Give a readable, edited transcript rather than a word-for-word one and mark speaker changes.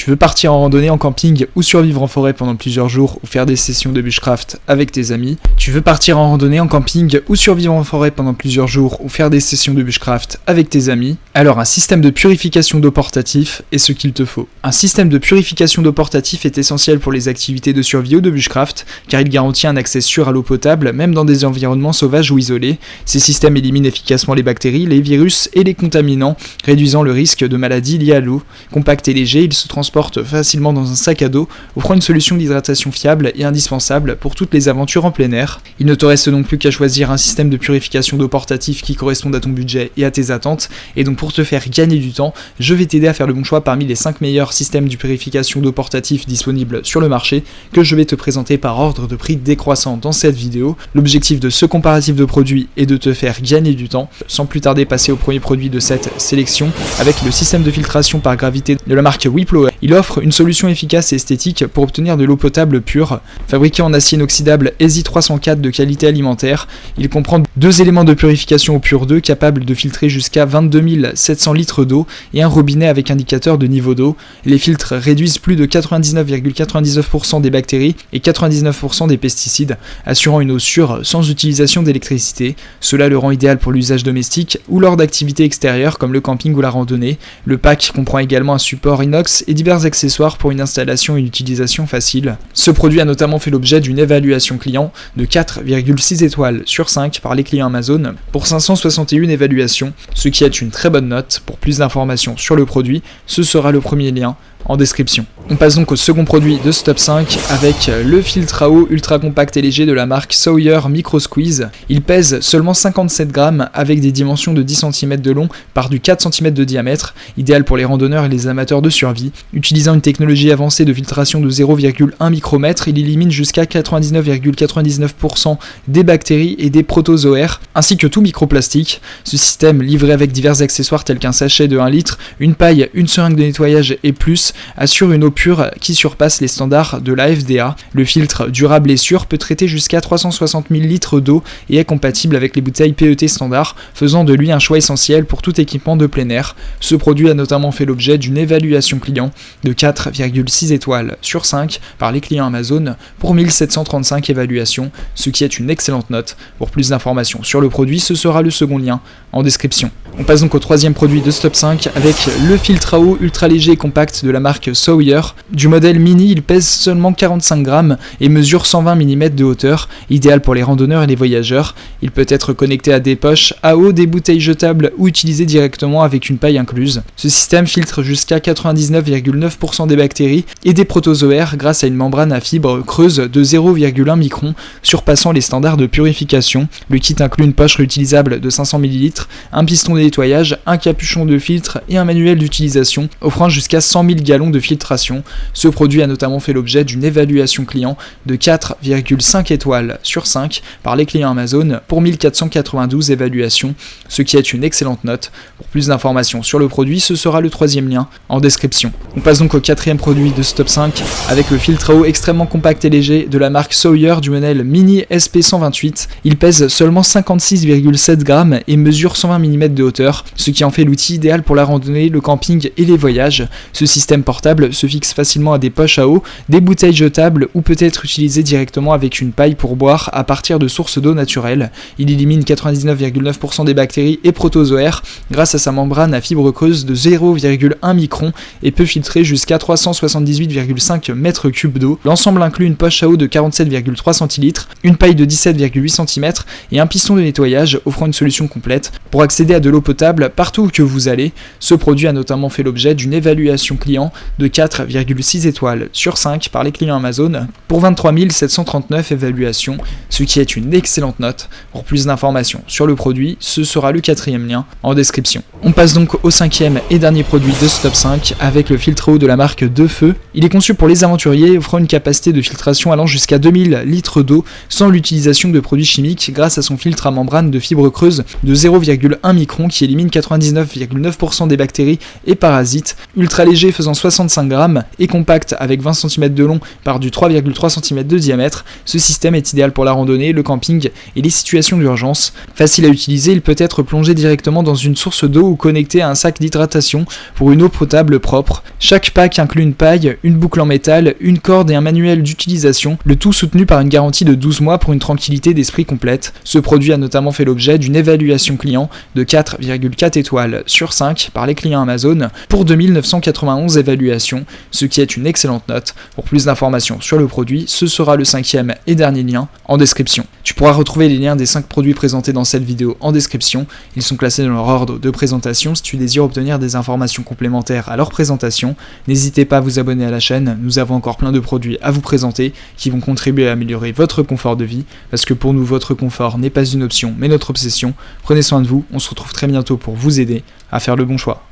Speaker 1: Tu veux partir en randonnée, en camping ou survivre en forêt pendant plusieurs jours ou faire des sessions de bushcraft avec tes amis. Tu veux partir en randonnée, en camping ou survivre en forêt pendant plusieurs jours ou faire des sessions de bushcraft avec tes amis. Alors un système de purification d'eau portatif est ce qu'il te faut. Un système de purification d'eau portatif est essentiel pour les activités de survie ou de bushcraft car il garantit un accès sûr à l'eau potable même dans des environnements sauvages ou isolés. Ces systèmes éliminent efficacement les bactéries, les virus et les contaminants, réduisant le risque de maladies liées à l'eau. Compact et léger, il se transporte facilement dans un sac à dos, offrant une solution d'hydratation fiable et indispensable pour toutes les aventures en plein air. Il ne te reste donc plus qu'à choisir un système de purification d'eau portatif qui corresponde à ton budget et à tes attentes, et donc pour te faire gagner du temps, je vais t'aider à faire le bon choix parmi les 5 meilleurs systèmes de purification d'eau portatif disponibles sur le marché, que je vais te présenter par ordre de prix décroissant dans cette vidéo. L'objectif de ce comparatif de produits est de te faire gagner du temps. Sans plus tarder, passer au premier produit de cette sélection, avec le système de filtration par gravité de la marque Whiplow. Il offre une solution efficace et esthétique pour obtenir de l'eau potable pure. Fabriqué en acier inoxydable ESI 304 de qualité alimentaire, il comprend 2 éléments de purification au pur 2 capables de filtrer jusqu'à 22 700 litres d'eau et un robinet avec indicateur de niveau d'eau. Les filtres réduisent plus de 99,99% des bactéries et 99% des pesticides, assurant une eau sûre sans utilisation d'électricité. Cela le rend idéal pour l'usage domestique ou lors d'activités extérieures comme le camping ou la randonnée. Le pack comprend également un support inox et divers accessoires pour une installation et une utilisation facile. Ce produit a notamment fait l'objet d'une évaluation client de 4,6 étoiles sur 5 par les clients Amazon pour 561 évaluations, ce qui est une très bonne note. Pour plus d'informations sur le produit, ce sera le premier lien en description. On passe donc au second produit de ce top 5 avec le filtre à eau ultra compact et léger de la marque Sawyer Micro Squeeze. Il pèse seulement 57 grammes avec des dimensions de 10 cm de long par du 4 cm de diamètre, idéal pour les randonneurs et les amateurs de survie. Utilisant une technologie avancée de filtration de 0,1 micromètre, il élimine jusqu'à 99,99% des bactéries et des protozoaires, ainsi que tout microplastique. Ce système, livré avec divers accessoires tels qu'un sachet de 1 litre, une paille, une seringue de nettoyage et plus, assure une eau pure qui surpasse les standards de la FDA. Le filtre durable et sûr peut traiter jusqu'à 360 000 litres d'eau et est compatible avec les bouteilles PET standard, faisant de lui un choix essentiel pour tout équipement de plein air. Ce produit a notamment fait l'objet d'une évaluation client de 4,6 étoiles sur 5 par les clients Amazon pour 1735 évaluations, ce qui est une excellente note. Pour plus d'informations sur le produit, ce sera le second lien en description. On passe donc au troisième produit de ce top 5 avec le filtre à eau ultra léger et compact de la marque Sawyer. Du modèle mini, il pèse seulement 45 grammes et mesure 120 mm de hauteur, idéal pour les randonneurs et les voyageurs. Il peut être connecté à des poches à eau, des bouteilles jetables ou utilisé directement avec une paille incluse. Ce système filtre jusqu'à 99,9% des bactéries et des protozoaires grâce à une membrane à fibre creuse de 0,1 micron, surpassant les standards de purification. Le kit inclut une poche réutilisable de 500 ml, un piston de nettoyage, un capuchon de filtre et un manuel d'utilisation, offrant jusqu'à 100 000 gallons de filtration. Ce produit a notamment fait l'objet d'une évaluation client de 4,5 étoiles sur 5 par les clients Amazon pour 1492 évaluations, ce qui est une excellente note. Pour plus d'informations sur le produit, ce sera le troisième lien en description. On passe donc au quatrième produit de ce top 5 avec le filtre à eau extrêmement compact et léger de la marque Sawyer du modèle Mini SP128. Il pèse seulement 56,7 grammes et mesure 120 mm de hauteur, ce qui en fait l'outil idéal pour la randonnée, le camping et les voyages. Ce système portable se fixe facilement à des poches à eau, des bouteilles jetables ou peut être utilisé directement avec une paille pour boire à partir de sources d'eau naturelles. Il élimine 99,9% des bactéries et protozoaires grâce à sa membrane à fibre creuse de 0,1 micron et peut filtrer jusqu'à 378,5 mètres cubes d'eau. L'ensemble inclut une poche à eau de 47,3 centilitres, une paille de 17,8 cm et un piston de nettoyage offrant une solution complète pour accéder à de l'eau potable partout où que vous allez. Ce produit a notamment fait l'objet d'une évaluation client de 4,6 étoiles sur 5 par les clients Amazon pour 23 739 évaluations, ce qui est une excellente note. Pour plus d'informations sur le produit, ce sera le quatrième lien en description. On passe donc au cinquième et dernier produit de ce top 5 avec le filtre à eau de la marque Defeu. Il est conçu pour les aventuriers, offrant une capacité de filtration allant jusqu'à 2000 litres d'eau sans l'utilisation de produits chimiques grâce à son filtre à membrane de fibre creuse de 0,1 micron qui élimine 99,9% des bactéries et parasites. Ultra léger faisant 65 grammes, est compact avec 20 cm de long par du 3,3 cm de diamètre. Ce système est idéal pour la randonnée, le camping et les situations d'urgence. Facile à utiliser, il peut être plongé directement dans une source d'eau ou connecté à un sac d'hydratation pour une eau potable propre. Chaque pack inclut une paille, une boucle en métal, une corde et un manuel d'utilisation, le tout soutenu par une garantie de 12 mois pour une tranquillité d'esprit complète. Ce produit a notamment fait l'objet d'une évaluation client de 4,4 étoiles sur 5 par les clients Amazon pour 2991 évaluations, ce qui est une excellente note. Pour plus d'informations sur le produit, ce sera le 5e et dernier lien en description. Tu pourras retrouver les liens des 5 produits présentés dans cette vidéo en description. Ils sont classés dans leur ordre de présentation. Si tu désires obtenir des informations complémentaires à leur présentation, n'hésitez pas à vous abonner à la chaîne. Nous avons encore plein de produits à vous présenter qui vont contribuer à améliorer votre confort de vie, parce que pour nous, votre confort n'est pas une option, mais notre obsession. Prenez soin de vous, on se retrouve très bientôt pour vous aider à faire le bon choix.